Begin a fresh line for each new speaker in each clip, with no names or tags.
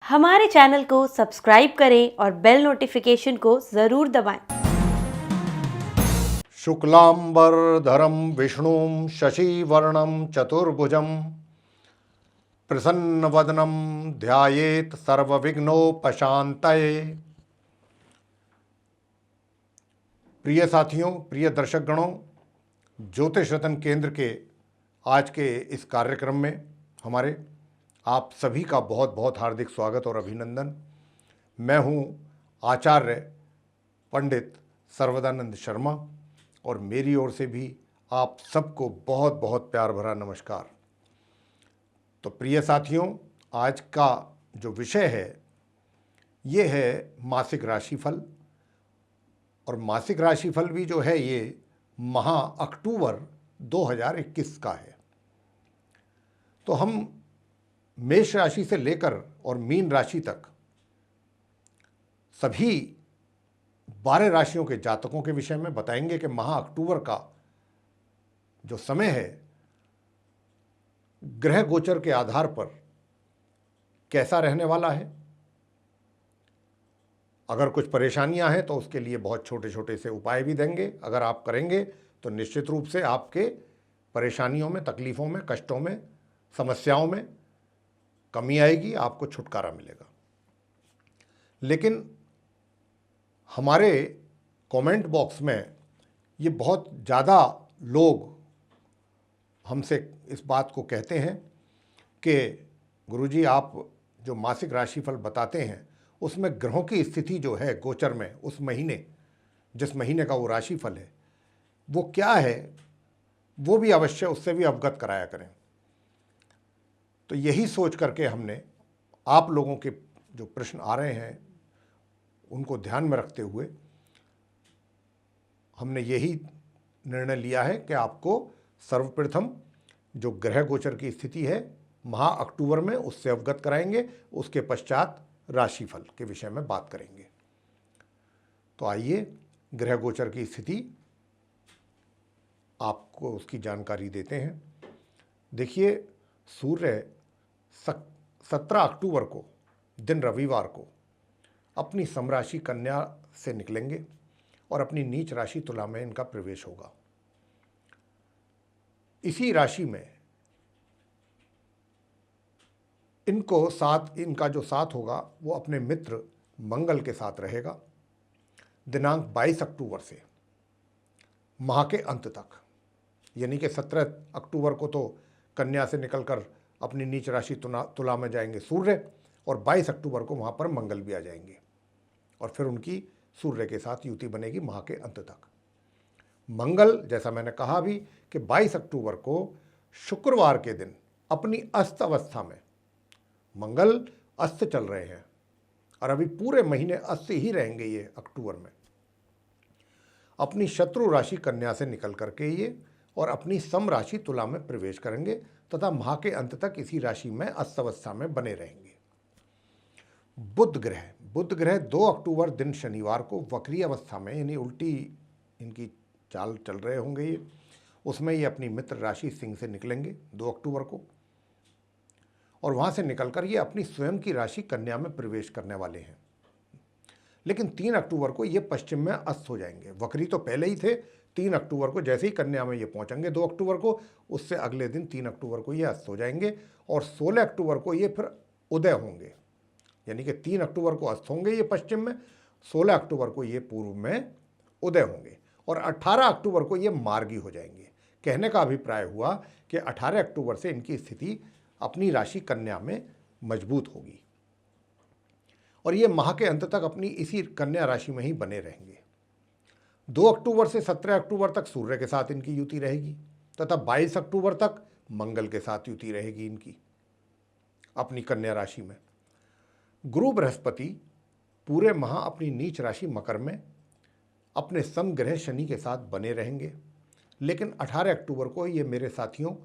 हमारे चैनल को सब्सक्राइब करें और बेल नोटिफिकेशन को ज़रूर दबाएं।
शुक्लांबरधरं विष्णुं शशिवर्णं चतुर्भुजं प्रसन्नवदनं ध्यायेत् सर्वविघ्नोपशान्तये। प्रिय साथियों, प्रिय दर्शकगणों, ज्योतिष रतन केंद्र के आज के इस कार्यक्रम में हमारे आप सभी का बहुत बहुत हार्दिक स्वागत और अभिनंदन। मैं हूं आचार्य पंडित सर्वदानंद शर्मा और मेरी ओर से भी आप सबको बहुत बहुत प्यार भरा नमस्कार। तो प्रिय साथियों, आज का जो विषय है ये है मासिक राशिफल। और मासिक राशिफल भी जो है ये माह अक्टूबर 2021 का है। तो हम मेष राशि से लेकर और मीन राशि तक सभी 12 राशियों के जातकों के विषय में बताएंगे कि माह अक्टूबर का जो समय है ग्रह गोचर के आधार पर कैसा रहने वाला है। अगर कुछ परेशानियां हैं तो उसके लिए बहुत छोटे छोटे से उपाय भी देंगे। अगर आप करेंगे तो निश्चित रूप से आपके परेशानियों में, तकलीफ़ों में, कष्टों में, समस्याओं में कमी आएगी, आपको छुटकारा मिलेगा। लेकिन हमारे कमेंट बॉक्स में ये बहुत ज़्यादा लोग हमसे इस बात को कहते हैं कि गुरुजी आप जो मासिक राशिफल बताते हैं उसमें ग्रहों की स्थिति जो है गोचर में उस महीने, जिस महीने का वो राशिफल है वो क्या है, वो भी अवश्य उससे भी अवगत कराया करें। तो यही सोच करके हमने आप लोगों के जो प्रश्न आ रहे हैं उनको ध्यान में रखते हुए हमने यही निर्णय लिया है कि आपको सर्वप्रथम जो ग्रह गोचर की स्थिति है माह अक्टूबर में उससे अवगत कराएंगे, उसके पश्चात राशिफल के विषय में बात करेंगे। तो आइए ग्रह गोचर की स्थिति आपको उसकी जानकारी देते हैं। देखिए, सूर्य 17 अक्टूबर को दिन रविवार को अपनी समराशि कन्या से निकलेंगे और अपनी नीच राशि तुला में इनका प्रवेश होगा। इसी राशि में इनका जो साथ होगा वो अपने मित्र मंगल के साथ रहेगा दिनांक 22 अक्टूबर से माह के अंत तक। यानी कि 17 अक्टूबर को तो कन्या से निकलकर अपनी नीच राशि तुला में जाएंगे सूर्य, और 22 अक्टूबर को वहाँ पर मंगल भी आ जाएंगे और फिर उनकी सूर्य के साथ युति बनेगी माह के अंत तक। मंगल, जैसा मैंने कहा भी कि 22 अक्टूबर को शुक्रवार के दिन अपनी अस्त अवस्था में, मंगल अस्त चल रहे हैं और अभी पूरे महीने अस्त ही रहेंगे ये अक्टूबर में, अपनी शत्रु राशि कन्या से निकल करके ये और अपनी सम राशि तुला में प्रवेश करेंगे तथा माह के अंत तक इसी राशि में अस्त अवस्था में बने रहेंगे। बुध ग्रह 2 अक्टूबर दिन शनिवार को वक्री अवस्था में, यानी उल्टी इनकी चाल चल रहे होंगे ये, उसमें ये अपनी मित्र राशि सिंह से निकलेंगे 2 अक्टूबर को और वहाँ से निकलकर ये अपनी स्वयं की राशि कन्या में प्रवेश करने वाले हैं। लेकिन 3 अक्टूबर को ये पश्चिम में अस्त हो जाएंगे। वक्री तो पहले ही थे, 3 अक्टूबर को जैसे ही कन्या में ये पहुँचेंगे 2 अक्टूबर को, उससे अगले दिन 3 अक्टूबर को ये अस्त हो जाएंगे और 16 अक्टूबर को ये फिर उदय होंगे। यानी कि 3 अक्टूबर को अस्त होंगे ये पश्चिम में, 16 अक्टूबर को ये पूर्व में उदय होंगे और 18 अक्टूबर को ये मार्गी हो जाएंगे। कहने का अभिप्राय हुआ कि 18 अक्टूबर से इनकी स्थिति अपनी राशि कन्या में मजबूत होगी और ये माह के अंत तक अपनी इसी कन्या राशि में ही बने रहेंगे। 2 अक्टूबर से 17 अक्टूबर तक सूर्य के साथ इनकी युति रहेगी तथा 22 अक्टूबर तक मंगल के साथ युति रहेगी इनकी अपनी कन्या राशि में। गुरु बृहस्पति पूरे माह अपनी नीच राशि मकर में अपने समग्रह शनि के साथ बने रहेंगे, लेकिन 18 अक्टूबर को ये मेरे साथियों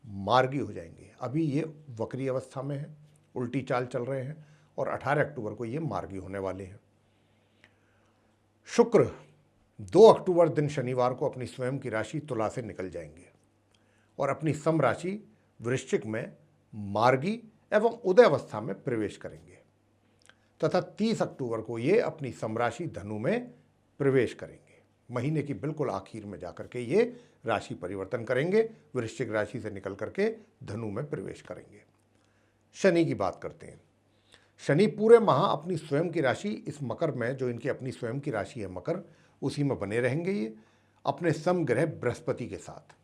मार्गी हो जाएंगे। अभी ये वक्री अवस्था में है, उल्टी चाल चल रहे हैं और 18 अक्टूबर को ये मार्गी होने वाले हैं। शुक्र 2 अक्टूबर दिन शनिवार को अपनी स्वयं की राशि तुला से निकल जाएंगे और अपनी सम राशि वृश्चिक में मार्गी एवं उदय अवस्था में प्रवेश करेंगे। तथा 30 अक्टूबर को ये अपनी समराशि धनु में प्रवेश करेंगे। महीने की बिल्कुल आखिर में जाकर के ये राशि परिवर्तन करेंगे, वृश्चिक राशि से निकल करके धनु में प्रवेश करेंगे। शनि की बात करते हैं। शनि पूरे माह अपनी स्वयं की राशि इस मकर में, जो इनकी अपनी स्वयं की राशि है मकर, उसी में बने रहेंगे ये अपने समग्रह बृहस्पति के साथ।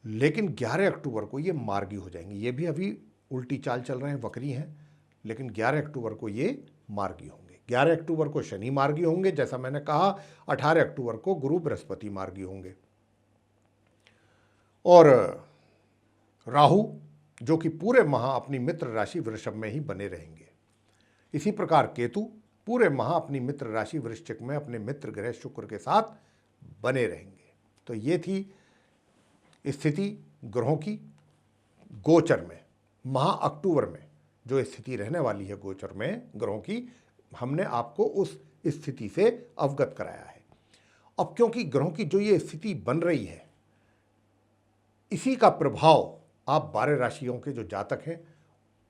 लेकिन 11 अक्टूबर को ये मार्गी हो जाएंगे। ये भी अभी उल्टी चाल चल रहे हैं, वक्री हैं, लेकिन 11 अक्टूबर को ये मार्गी होंगे। 11 अक्टूबर को शनि मार्गी होंगे, जैसा मैंने कहा। 18 अक्टूबर को गुरु बृहस्पति मार्गी होंगे और राहु जो कि पूरे माह अपनी मित्र राशि वृषभ में ही बने रहेंगे। इसी प्रकार केतु पूरे माह अपनी मित्र राशि वृश्चिक में अपने मित्र ग्रह शुक्र के साथ बने रहेंगे। तो ये थी स्थिति ग्रहों की गोचर में। माह अक्टूबर में जो स्थिति रहने वाली है गोचर में ग्रहों की, हमने आपको उस स्थिति से अवगत कराया है। अब क्योंकि ग्रहों की जो ये स्थिति बन रही है, इसी का प्रभाव आप 12 राशियों के जो जातक हैं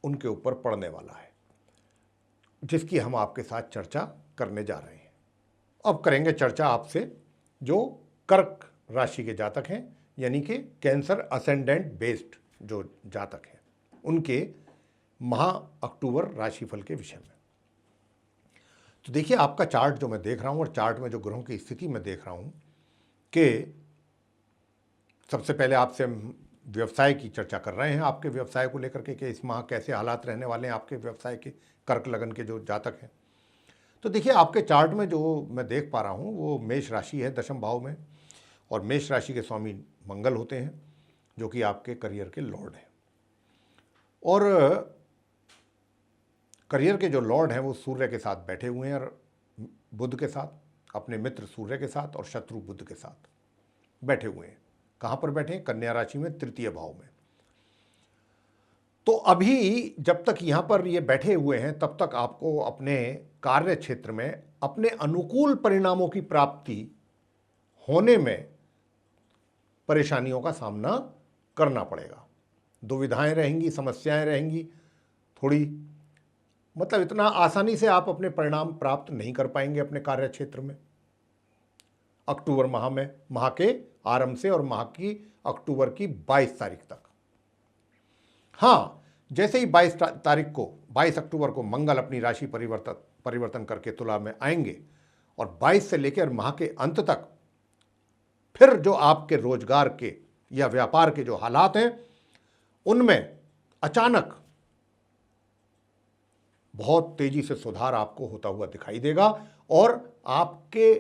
उनके ऊपर पड़ने वाला है, जिसकी हम आपके साथ चर्चा करने जा रहे हैं। अब करेंगे चर्चा आपसे जो कर्क राशि के जातक हैं, यानी कि कैंसर असेंडेंट बेस्ड जो जातक हैं, उनके माह अक्टूबर राशिफल के विषय में। तो देखिए, आपका चार्ट जो मैं देख रहा हूं और चार्ट में जो ग्रहों की स्थिति मैं देख रहा हूं कि सबसे पहले आपसे व्यवसाय की चर्चा कर रहे हैं, आपके व्यवसाय को लेकर के कि इस माह कैसे हालात रहने वाले हैं आपके व्यवसाय के, कर्क लगन के जो जातक हैं। तो देखिए, आपके चार्ट में जो मैं देख पा रहा हूं वो मेष राशि है 10वें भाव में, और मेष राशि के स्वामी मंगल होते हैं जो कि आपके करियर के लॉर्ड हैं। और करियर के जो लॉर्ड हैं वो सूर्य के साथ बैठे हुए हैं, और बुध के साथ, अपने मित्र सूर्य के साथ और शत्रु बुध के साथ बैठे हुए हैं। कहाँ पर बैठे हैं? कन्या राशि में 3य भाव में। तो अभी जब तक यहाँ पर ये बैठे हुए हैं तब तक आपको अपने कार्य क्षेत्र में अपने अनुकूल परिणामों की प्राप्ति होने में परेशानियों का सामना करना पड़ेगा। दुविधाएं रहेंगी, समस्याएं रहेंगी, थोड़ी मतलब इतना आसानी से आप अपने परिणाम प्राप्त नहीं कर पाएंगे अपने कार्य क्षेत्र में अक्टूबर माह में, माह के आरंभ से और माह की अक्टूबर की 22 तारीख तक। हाँ, जैसे ही 22 अक्टूबर को मंगल अपनी राशि परिवर्तन करके तुला में आएंगे और 22 से लेकर माह के अंत तक फिर जो आपके रोजगार के या व्यापार के जो हालात हैं उनमें अचानक बहुत तेजी से सुधार आपको होता हुआ दिखाई देगा, और आपके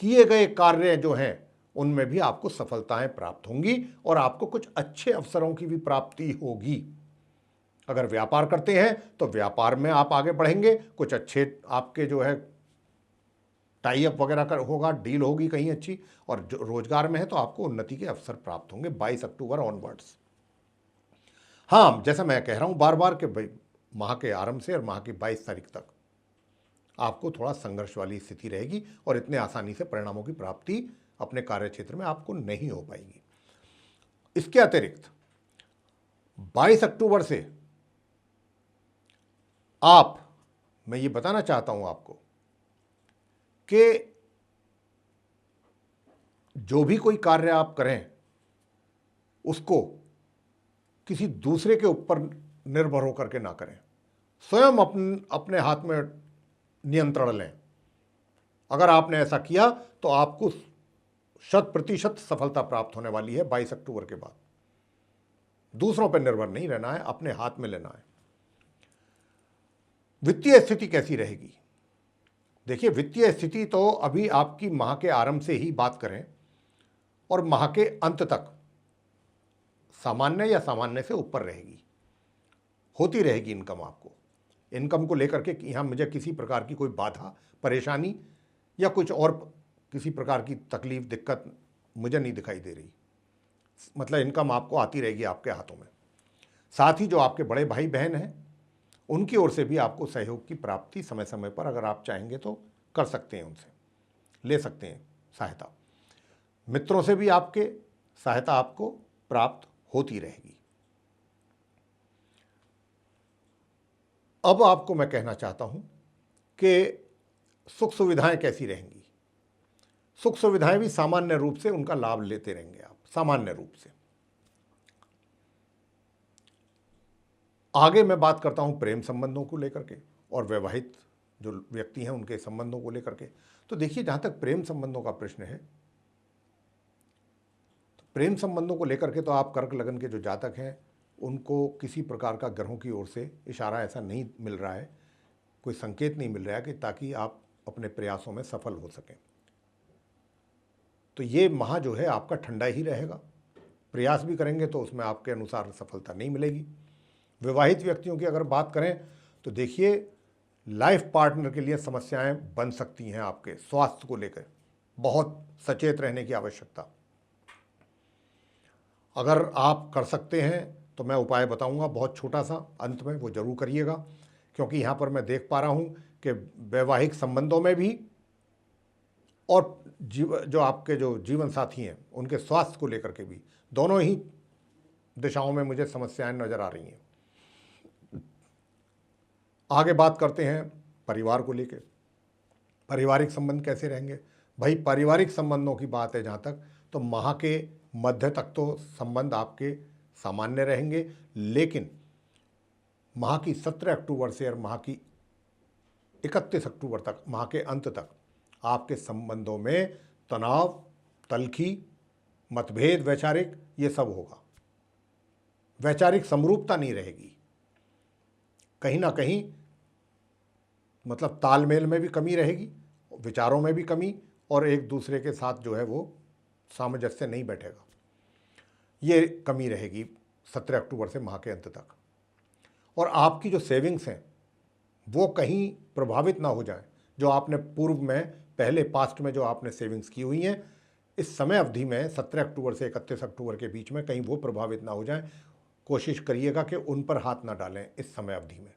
किए गए कार्य जो हैं उनमें भी आपको सफलताएं प्राप्त होंगी और आपको कुछ अच्छे अवसरों की भी प्राप्ति होगी। अगर व्यापार करते हैं तो व्यापार में आप आगे बढ़ेंगे, कुछ अच्छे आपके जो है टाई अप वगैरह होगा, डील होगी कहीं अच्छी, और जो रोजगार में है तो आपको उन्नति के अवसर प्राप्त होंगे 22 अक्टूबर ऑनवर्ड्स। हाँ, जैसा मैं कह रहा हूं बार बार कि माह के आरंभ से और माह की 22 तारीख तक आपको थोड़ा संघर्ष वाली स्थिति रहेगी और इतने आसानी से परिणामों की प्राप्ति अपने कार्य क्षेत्र में आपको नहीं हो पाएगी। इसके अतिरिक्त 22 अक्टूबर से मैं ये बताना चाहता हूं आपको कि जो भी कोई कार्य आप करें उसको किसी दूसरे के ऊपर निर्भर होकर के ना करें, स्वयं अपने हाथ में नियंत्रण लें। अगर आपने ऐसा किया तो आपको 100% सफलता प्राप्त होने वाली है 22 अक्टूबर के बाद। दूसरों पर निर्भर नहीं रहना है, अपने हाथ में लेना है। वित्तीय स्थिति कैसी रहेगी? देखिए, वित्तीय स्थिति तो अभी आपकी माह के आरंभ से ही बात करें और माह के अंत तक सामान्य या सामान्य से ऊपर रहेगी, होती रहेगी इनकम। आपको इनकम को लेकर के यहाँ मुझे किसी प्रकार की कोई बाधा, परेशानी या कुछ और किसी प्रकार की तकलीफ, दिक्कत मुझे नहीं दिखाई दे रही। मतलब इनकम आपको आती रहेगी आपके हाथों में। साथ ही जो आपके बड़े भाई बहन हैं उनकी ओर से भी आपको सहयोग की प्राप्ति समय समय पर, अगर आप चाहेंगे तो कर सकते हैं, उनसे ले सकते हैं सहायता। मित्रों से भी आपके सहायता आपको प्राप्त होती रहेगी। अब आपको मैं कहना चाहता हूं कि सुख सुविधाएं कैसी रहेंगी। सुख सुविधाएं भी सामान्य रूप से उनका लाभ लेते रहेंगे आप, सामान्य रूप से। आगे मैं बात करता हूं प्रेम संबंधों को लेकर के और वैवाहिक जो व्यक्ति हैं उनके संबंधों को लेकर के। तो देखिए, जहां तक प्रेम संबंधों का प्रश्न है, तो प्रेम संबंधों को लेकर के तो आप कर्क लगन के जो जातक हैं उनको किसी प्रकार का ग्रहों की ओर से इशारा ऐसा नहीं मिल रहा है, कोई संकेत नहीं मिल रहा है कि ताकि आप अपने प्रयासों में सफल हो सकें। तो ये माह जो है आपका ठंडा ही रहेगा। प्रयास भी करेंगे तो उसमें आपके अनुसार सफलता नहीं मिलेगी। विवाहित व्यक्तियों की अगर बात करें तो देखिए, लाइफ पार्टनर के लिए समस्याएं बन सकती हैं। आपके स्वास्थ्य को लेकर बहुत सचेत रहने की आवश्यकता। अगर आप कर सकते हैं तो मैं उपाय बताऊंगा बहुत छोटा सा, अंत में वो जरूर करिएगा, क्योंकि यहाँ पर मैं देख पा रहा हूँ कि वैवाहिक संबंधों में भी और जो आपके जो जीवन साथी हैं उनके स्वास्थ्य को लेकर के भी, दोनों ही दिशाओं में मुझे समस्याएं नजर आ रही हैं। आगे बात करते हैं परिवार को लेकर। पारिवारिक संबंध कैसे रहेंगे? भाई, पारिवारिक संबंधों की बात है जहाँ तक, तो माह के मध्य तक तो संबंध आपके सामान्य रहेंगे, लेकिन माह की 17 अक्टूबर से और माह की 31 अक्टूबर तक, माह के अंत तक आपके संबंधों में तनाव, तल्खी, मतभेद, वैचारिक, ये सब होगा। वैचारिक समरूपता नहीं रहेगी, कहीं ना कहीं मतलब तालमेल में भी कमी रहेगी, विचारों में भी कमी, और एक दूसरे के साथ जो है वो सामंजस्य नहीं बैठेगा, ये कमी रहेगी 17 अक्टूबर से माह के अंत तक। और आपकी जो सेविंग्स हैं वो कहीं प्रभावित ना हो जाए। जो आपने पूर्व में, पहले पास्ट में जो आपने सेविंग्स की हुई हैं, इस समय अवधि में 17 अक्टूबर से 31 अक्टूबर के बीच में कहीं वो प्रभावित ना हो जाए। कोशिश करिएगा कि उन पर हाथ ना डालें इस समय अवधि में,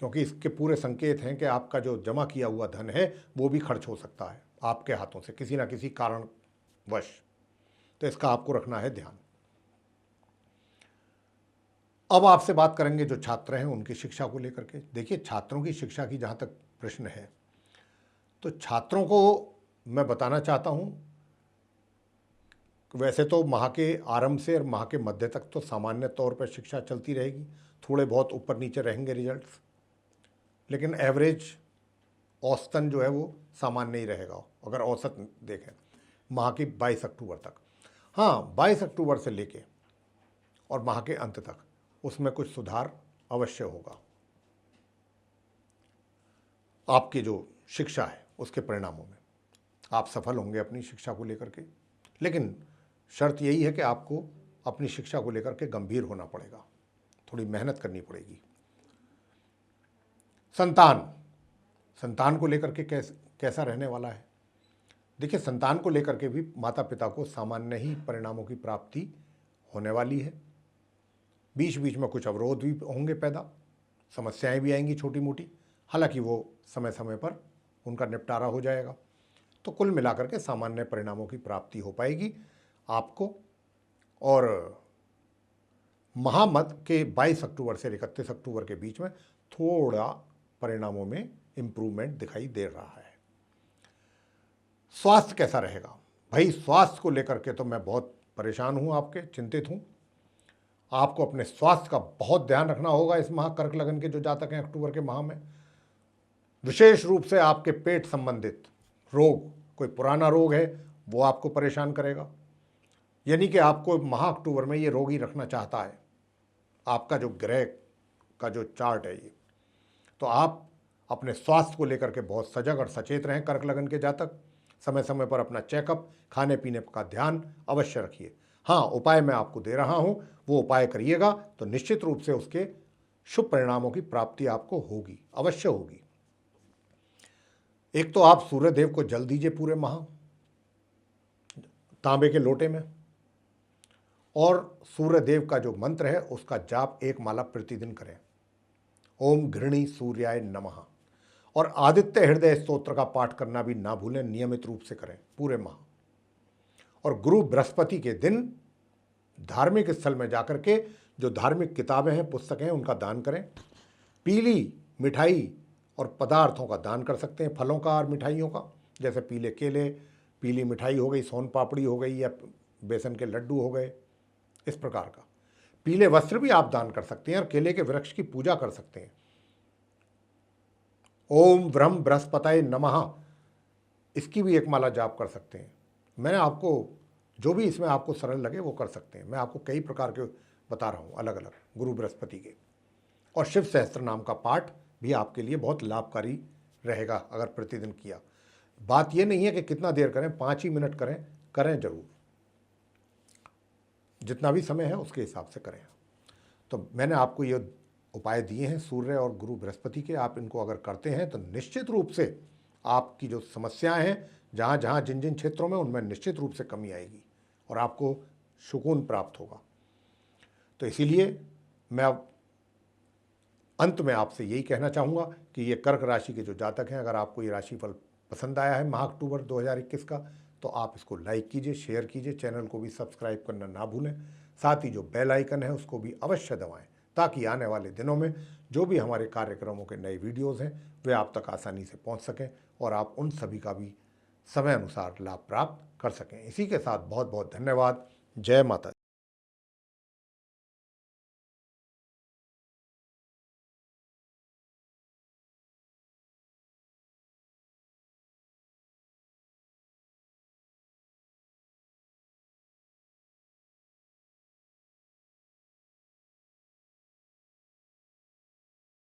क्योंकि इसके पूरे संकेत हैं कि आपका जो जमा किया हुआ धन है वो भी खर्च हो सकता है आपके हाथों से किसी ना किसी कारणवश। तो इसका आपको रखना है ध्यान। अब आपसे बात करेंगे जो छात्र हैं उनकी शिक्षा को लेकर के। देखिए, छात्रों की शिक्षा की जहाँ तक प्रश्न है, तो छात्रों को मैं बताना चाहता हूँ, वैसे तो माह के आरंभ से और माह के मध्य तक तो सामान्य तौर पर शिक्षा चलती रहेगी, थोड़े बहुत ऊपर नीचे रहेंगे रिजल्ट्स, लेकिन एवरेज औसतन जो है वो सामान्य ही रहेगा अगर औसत देखें माह की 22 अक्टूबर तक। हाँ, 22 अक्टूबर से लेके और माह के अंत तक उसमें कुछ सुधार अवश्य होगा। आपकी जो शिक्षा है उसके परिणामों में आप सफल होंगे अपनी शिक्षा को लेकर के, लेकिन शर्त यही है कि आपको अपनी शिक्षा को लेकर के गंभीर होना पड़ेगा, थोड़ी मेहनत करनी पड़ेगी। संतान को लेकर के कैसा रहने वाला है? देखिए, संतान को लेकर के भी माता पिता को सामान्य ही परिणामों की प्राप्ति होने वाली है। बीच बीच में कुछ अवरोध भी होंगे पैदा, समस्याएं भी आएंगी छोटी मोटी, हालांकि वो समय समय पर उनका निपटारा हो जाएगा। तो कुल मिलाकर के सामान्य परिणामों की प्राप्ति हो पाएगी आपको। और महामत के 22 अक्टूबर से 31 अक्टूबर के बीच में थोड़ा परिणामों में इम्प्रूवमेंट दिखाई दे रहा है। स्वास्थ्य कैसा रहेगा? भाई, स्वास्थ्य को लेकर के तो मैं बहुत परेशान हूँ, आपके चिंतित हूँ। आपको अपने स्वास्थ्य का बहुत ध्यान रखना होगा इस माह, कर्क लगन के जो जातक हैं अक्टूबर के माह में। विशेष रूप से आपके पेट संबंधित रोग, कोई पुराना रोग है वो आपको परेशान करेगा, यानी कि आपको माह अक्टूबर में ये रोग ही रखना चाहता है। आपका जो ग्रह का जो चार्ट है ये, तो आप अपने स्वास्थ्य को लेकर के बहुत सजग और सचेत रहें कर्क लगन के जातक। समय समय पर अपना चेकअप, खाने पीने का ध्यान अवश्य रखिए। हाँ, उपाय मैं आपको दे रहा हूँ, वो उपाय करिएगा तो निश्चित रूप से उसके शुभ परिणामों की प्राप्ति आपको होगी, अवश्य होगी। एक तो आप सूर्य देव को जल दीजिए पूरे माह तांबे के लोटे में, और सूर्य देव का जो मंत्र है उसका जाप 1 माला प्रतिदिन करें, ओम घृणी सूर्याय नमः। और आदित्य हृदय स्तोत्र का पाठ करना भी ना भूलें, नियमित रूप से करें पूरे माह। और गुरु बृहस्पति के दिन धार्मिक स्थल में जाकर के जो धार्मिक किताबें हैं, पुस्तकें हैं, उनका दान करें। पीली मिठाई और पदार्थों का दान कर सकते हैं, फलों का और मिठाइयों का, जैसे पीले केले, पीली मिठाई हो गई, सोन पापड़ी हो गई, या बेसन के लड्डू हो गए, इस प्रकार का। पीले वस्त्र भी आप दान कर सकते हैं और केले के वृक्ष की पूजा कर सकते हैं। ओम ब्रह्म बृहस्पतये नमः, इसकी भी एक माला जाप कर सकते हैं। मैं आपको जो भी इसमें आपको सरल लगे वो कर सकते हैं। मैं आपको कई प्रकार के बता रहा हूँ अलग अलग गुरु बृहस्पति के। और शिव सहस्त्र नाम का पाठ भी आपके लिए बहुत लाभकारी रहेगा अगर प्रतिदिन किया। बात ये नहीं है कि कितना देर करें, 5 ही मिनट करें, करें जरूर, जितना भी समय है उसके हिसाब से करें। तो मैंने आपको ये उपाय दिए हैं सूर्य और गुरु बृहस्पति के। आप इनको अगर करते हैं तो निश्चित रूप से आपकी जो समस्याएं हैं जहाँ जहाँ जिन जिन क्षेत्रों में, उनमें निश्चित रूप से कमी आएगी और आपको सुकून प्राप्त होगा। तो इसीलिए मैं अब अंत में आपसे यही कहना चाहूँगा कि ये कर्क राशि के जो जातक हैं, अगर आपको ये राशिफल पसंद आया है माह अक्टूबर 2021 का, तो आप इसको लाइक कीजिए, शेयर कीजिए, चैनल को भी सब्सक्राइब करना ना भूलें। साथ ही जो बेल आइकन है उसको भी अवश्य दबाएं, ताकि आने वाले दिनों में जो भी हमारे कार्यक्रमों के नए वीडियोज़ हैं वे आप तक आसानी से पहुंच सकें और आप उन सभी का भी समय अनुसार लाभ प्राप्त कर सकें। इसी के साथ बहुत बहुत धन्यवाद। जय माता दी।